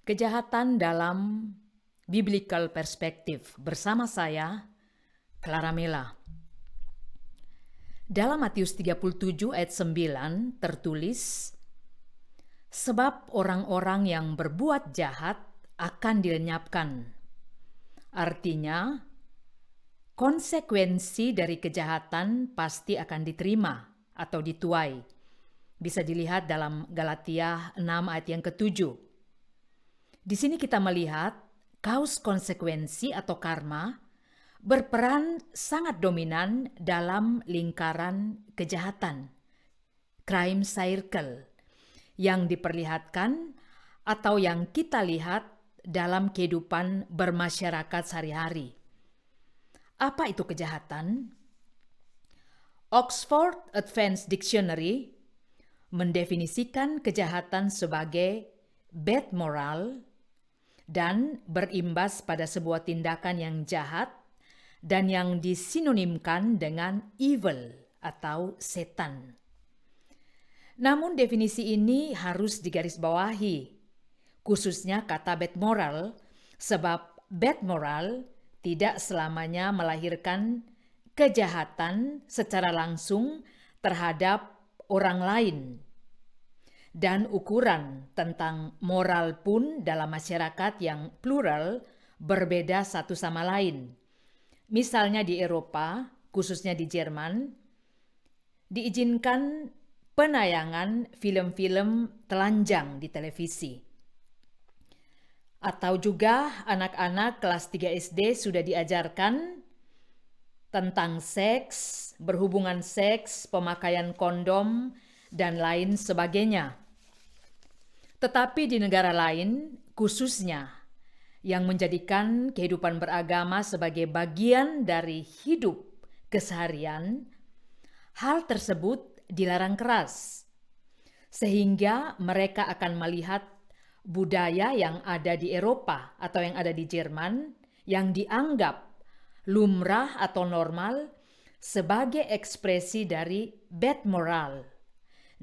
Kejahatan dalam biblical perspective bersama saya, Clara Mela. Dalam Matius 37 ayat 9 tertulis, sebab orang-orang yang berbuat jahat akan dilenyapkan. Artinya, konsekuensi dari kejahatan pasti akan diterima atau dituai. Bisa dilihat dalam Galatia 6 ayat yang ke-7. Di sini kita melihat kaus konsekuensi atau karma berperan sangat dominan dalam lingkaran kejahatan, crime circle, yang diperlihatkan atau yang kita lihat dalam kehidupan bermasyarakat sehari-hari. Apa itu kejahatan? Oxford Advanced Dictionary mendefinisikan kejahatan sebagai bad moral dan berimbas pada sebuah tindakan yang jahat dan yang disinonimkan dengan evil atau setan. Namun definisi ini harus digarisbawahi, khususnya kata bad moral, sebab bad moral tidak selamanya melahirkan kejahatan secara langsung terhadap orang lain. Dan ukuran tentang moral pun dalam masyarakat yang plural berbeda satu sama lain. Misalnya di Eropa, khususnya di Jerman, diizinkan penayangan film-film telanjang di televisi. Atau juga anak-anak kelas 3 SD sudah diajarkan tentang seks, berhubungan seks, pemakaian kondom, dan lain sebagainya. Tetapi di negara lain, khususnya yang menjadikan kehidupan beragama sebagai bagian dari hidup keseharian, hal tersebut dilarang keras, sehingga mereka akan melihat budaya yang ada di Eropa atau yang ada di Jerman yang dianggap lumrah atau normal sebagai ekspresi dari bad moral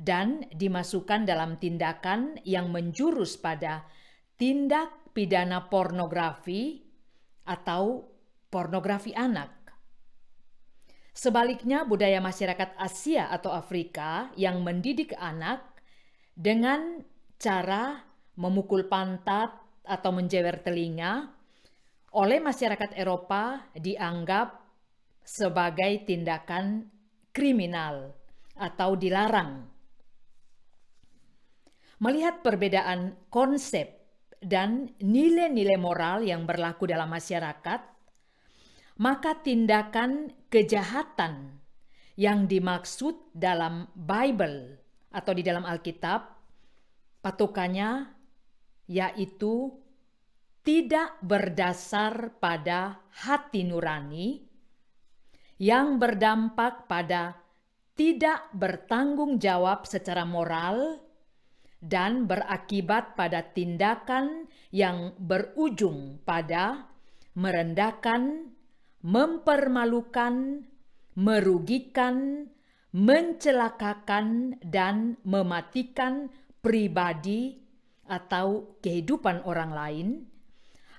dan dimasukkan dalam tindakan yang menjurus pada tindak pidana pornografi atau pornografi anak. Sebaliknya, budaya masyarakat Asia atau Afrika yang mendidik anak dengan cara memukul pantat atau menjewer telinga oleh masyarakat Eropa dianggap sebagai tindakan kriminal atau dilarang. Melihat perbedaan konsep dan nilai-nilai moral yang berlaku dalam masyarakat, maka tindakan kejahatan yang dimaksud dalam Bible atau di dalam Alkitab, patokannya yaitu tidak berdasar pada hati nurani yang berdampak pada tidak bertanggung jawab secara moral dan berakibat pada tindakan yang berujung pada merendahkan, mempermalukan, merugikan, mencelakakan, dan mematikan pribadi atau kehidupan orang lain,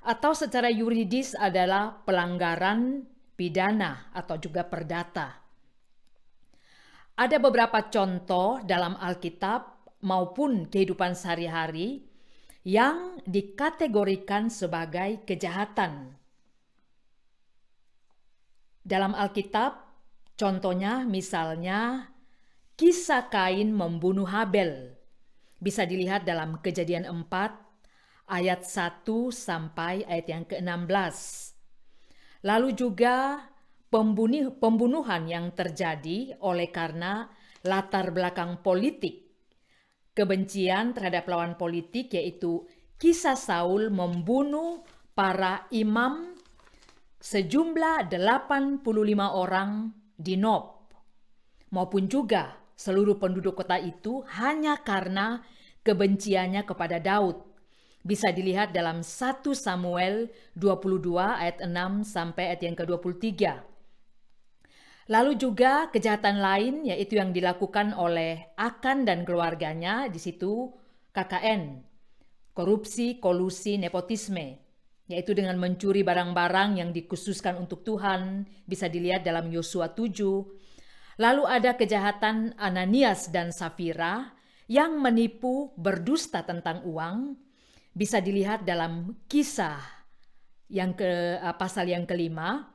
atau secara yuridis adalah pelanggaran pidana atau juga perdata. Ada beberapa contoh dalam Alkitab maupun kehidupan sehari-hari yang dikategorikan sebagai kejahatan. Dalam Alkitab, contohnya misalnya kisah Kain membunuh Habel. Bisa dilihat dalam Kejadian 4 ayat 1 sampai ayat yang ke-16. Lalu juga pembunuhan yang terjadi oleh karena latar belakang politik, kebencian terhadap lawan politik, yaitu kisah Saul membunuh para imam sejumlah 85 orang di Nob, maupun juga seluruh penduduk kota itu hanya karena kebenciannya kepada Daud. Bisa dilihat dalam 1 Samuel 22 ayat 6 sampai ayat yang ke-23. Lalu juga kejahatan lain yaitu yang dilakukan oleh Akan dan keluarganya, di situ KKN, korupsi, kolusi, nepotisme, yaitu dengan mencuri barang-barang yang dikhususkan untuk Tuhan, bisa dilihat dalam Yosua 7. Lalu ada kejahatan Ananias dan Safira yang menipu berdusta tentang uang, bisa dilihat dalam Kisah pasal yang kelima.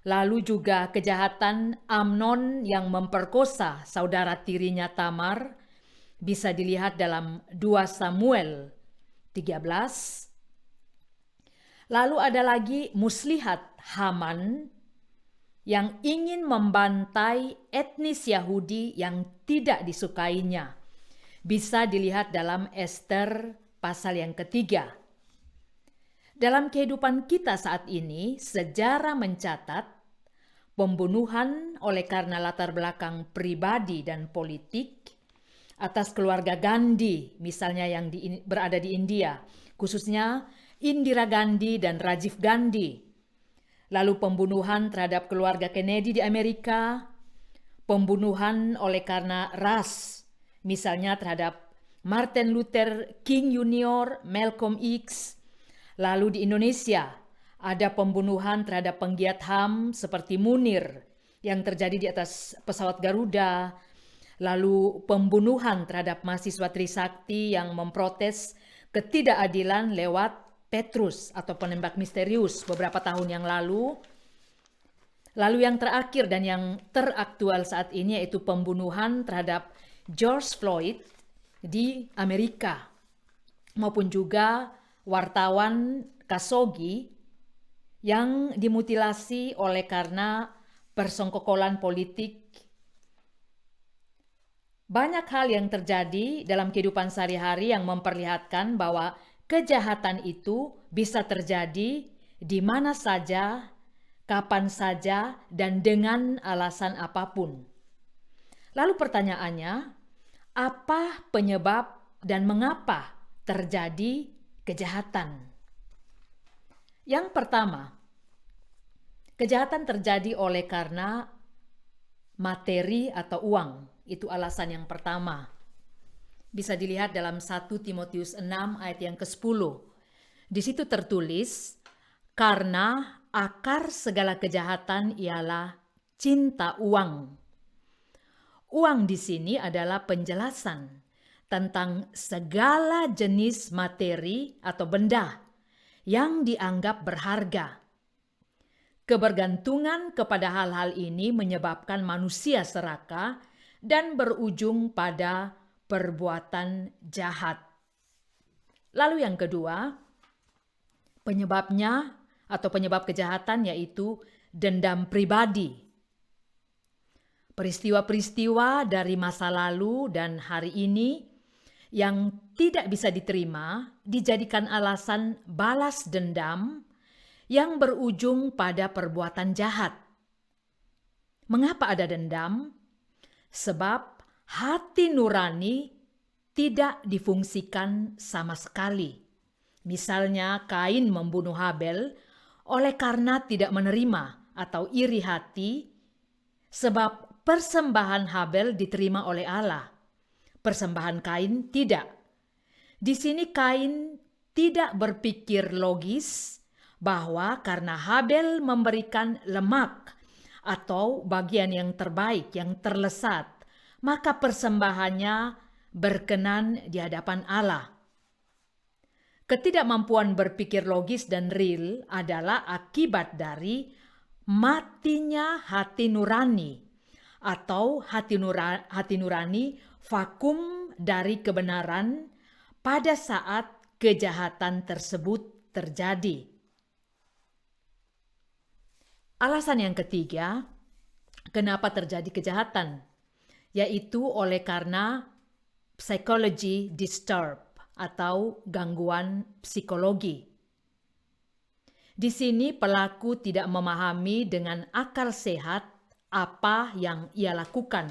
Lalu juga kejahatan Amnon yang memperkosa saudara tirinya Tamar, bisa dilihat dalam 2 Samuel 13. Lalu ada lagi muslihat Haman yang ingin membantai etnis Yahudi yang tidak disukainya. Bisa dilihat dalam Ester pasal yang ketiga. Dalam kehidupan kita saat ini, sejarah mencatat pembunuhan oleh karena latar belakang pribadi dan politik atas keluarga Gandhi, misalnya yang berada di India, khususnya Indira Gandhi dan Rajiv Gandhi. Lalu pembunuhan terhadap keluarga Kennedy di Amerika, pembunuhan oleh karena ras, misalnya terhadap Martin Luther King Jr., Malcolm X. Lalu di Indonesia ada pembunuhan terhadap penggiat HAM seperti Munir yang terjadi di atas pesawat Garuda. Lalu pembunuhan terhadap mahasiswa Trisakti yang memprotes ketidakadilan lewat Petrus atau penembak misterius beberapa tahun yang lalu. Lalu yang terakhir dan yang teraktual saat ini yaitu pembunuhan terhadap George Floyd di Amerika, maupun juga wartawan Khashoggi yang dimutilasi oleh karena persengkokolan politik. Banyak hal yang terjadi dalam kehidupan sehari-hari yang memperlihatkan bahwa kejahatan itu bisa terjadi di mana saja, kapan saja, dan dengan alasan apapun. Lalu pertanyaannya, apa penyebab dan mengapa terjadi kejahatan? Yang pertama, kejahatan terjadi oleh karena materi atau uang. Itu alasan yang pertama. Bisa dilihat dalam 1 Timotius 6 ayat yang ke-10. Di situ tertulis, karena akar segala kejahatan ialah cinta uang. Uang di sini adalah penjelasan tentang segala jenis materi atau benda yang dianggap berharga. Kebergantungan kepada hal-hal ini menyebabkan manusia serakah dan berujung pada perbuatan jahat. Lalu yang kedua, penyebabnya atau penyebab kejahatan yaitu dendam pribadi. Peristiwa-peristiwa dari masa lalu dan hari ini yang tidak bisa diterima dijadikan alasan balas dendam yang berujung pada perbuatan jahat. Mengapa ada dendam? Sebab hati nurani tidak difungsikan sama sekali. Misalnya Kain membunuh Habel oleh karena tidak menerima atau iri hati, sebab persembahan Habel diterima oleh Allah. Persembahan Kain tidak. Di sini Kain tidak berpikir logis bahwa karena Habel memberikan lemak atau bagian yang terbaik, yang terlesat, maka persembahannya berkenan di hadapan Allah. Ketidakmampuan berpikir logis dan real adalah akibat dari matinya hati nurani atau hati nurani vakum dari kebenaran pada saat kejahatan tersebut terjadi. Alasan yang ketiga, kenapa terjadi kejahatan, yaitu oleh karena psychology disturb atau gangguan psikologi. Di sini pelaku tidak memahami dengan akal sehat apa yang ia lakukan.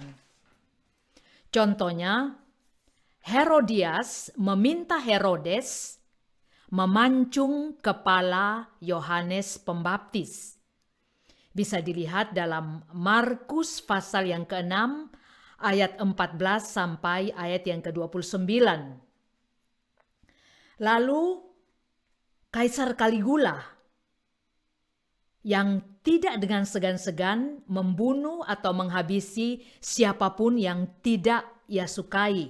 Contohnya, Herodias meminta Herodes memancung kepala Yohanes Pembaptis. Bisa dilihat dalam Markus pasal yang ke-6 ayat 14 sampai ayat yang ke-29. Lalu Kaisar Caligula yang tidak dengan segan-segan membunuh atau menghabisi siapapun yang tidak ia sukai.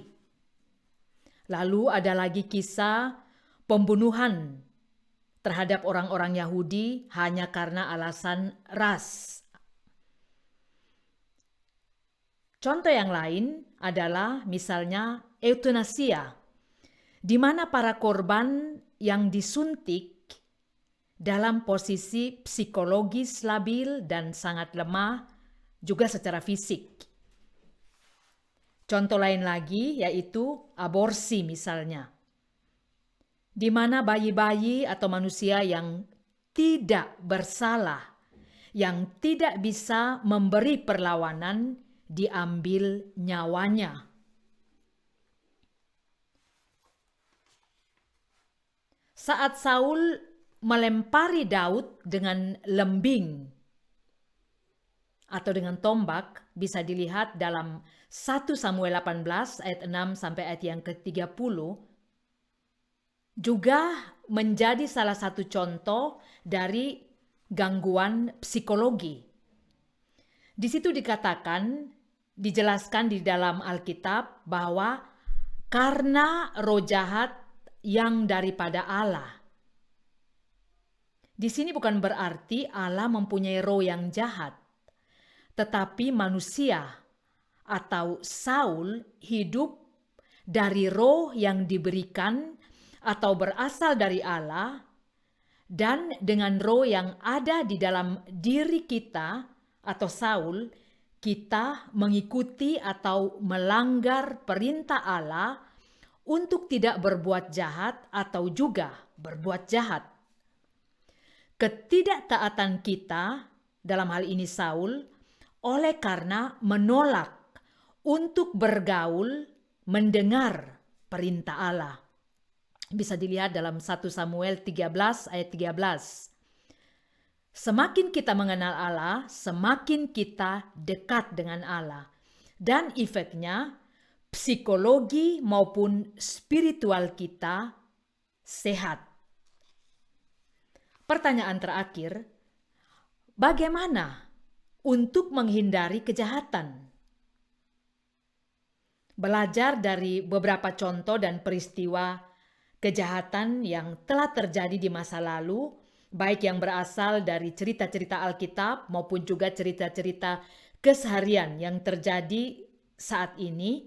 Lalu ada lagi kisah pembunuhan terhadap orang-orang Yahudi hanya karena alasan ras. Contoh yang lain adalah misalnya euthanasia, di mana para korban yang disuntik dalam posisi psikologis labil dan sangat lemah juga secara fisik. Contoh lain lagi yaitu aborsi misalnya, di mana bayi-bayi atau manusia yang tidak bersalah, yang tidak bisa memberi perlawanan, diambil nyawanya. Saat Saul melempari Daud dengan lembing atau dengan tombak, bisa dilihat dalam 1 Samuel 18 ayat 6 sampai ayat yang ke-30, juga menjadi salah satu contoh dari gangguan psikologi. Di situ dijelaskan di dalam Alkitab bahwa karena roh jahat yang daripada Allah. Di sini bukan berarti Allah mempunyai roh yang jahat, tetapi manusia atau Saul hidup dari roh yang diberikan atau berasal dari Allah, dan dengan roh yang ada di dalam diri kita atau Saul, kita mengikuti atau melanggar perintah Allah untuk tidak berbuat jahat atau juga berbuat jahat. Ketidaktaatan kita, dalam hal ini Saul, oleh karena menolak untuk bergaul, mendengar perintah Allah. Bisa dilihat dalam 1 Samuel 13 ayat 13. Semakin kita mengenal Allah, semakin kita dekat dengan Allah. Dan efeknya, psikologi maupun spiritual kita sehat. Pertanyaan terakhir, bagaimana untuk menghindari kejahatan? Belajar dari beberapa contoh dan peristiwa kejahatan yang telah terjadi di masa lalu, baik yang berasal dari cerita-cerita Alkitab maupun juga cerita-cerita keseharian yang terjadi saat ini,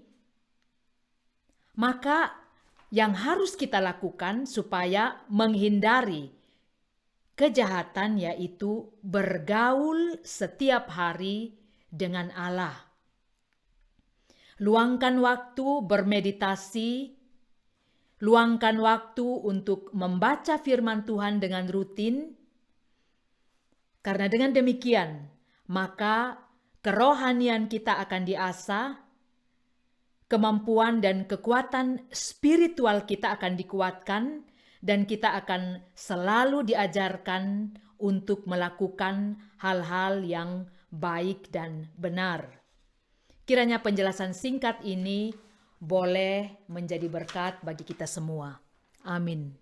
maka yang harus kita lakukan supaya menghindari kejahatan yaitu bergaul setiap hari dengan Allah. Luangkan waktu bermeditasi, luangkan waktu untuk membaca firman Tuhan dengan rutin, karena dengan demikian maka kerohanian kita akan diasah, kemampuan dan kekuatan spiritual kita akan dikuatkan, dan kita akan selalu diajarkan untuk melakukan hal-hal yang baik dan benar. Kiranya penjelasan singkat ini boleh menjadi berkat bagi kita semua. Amin.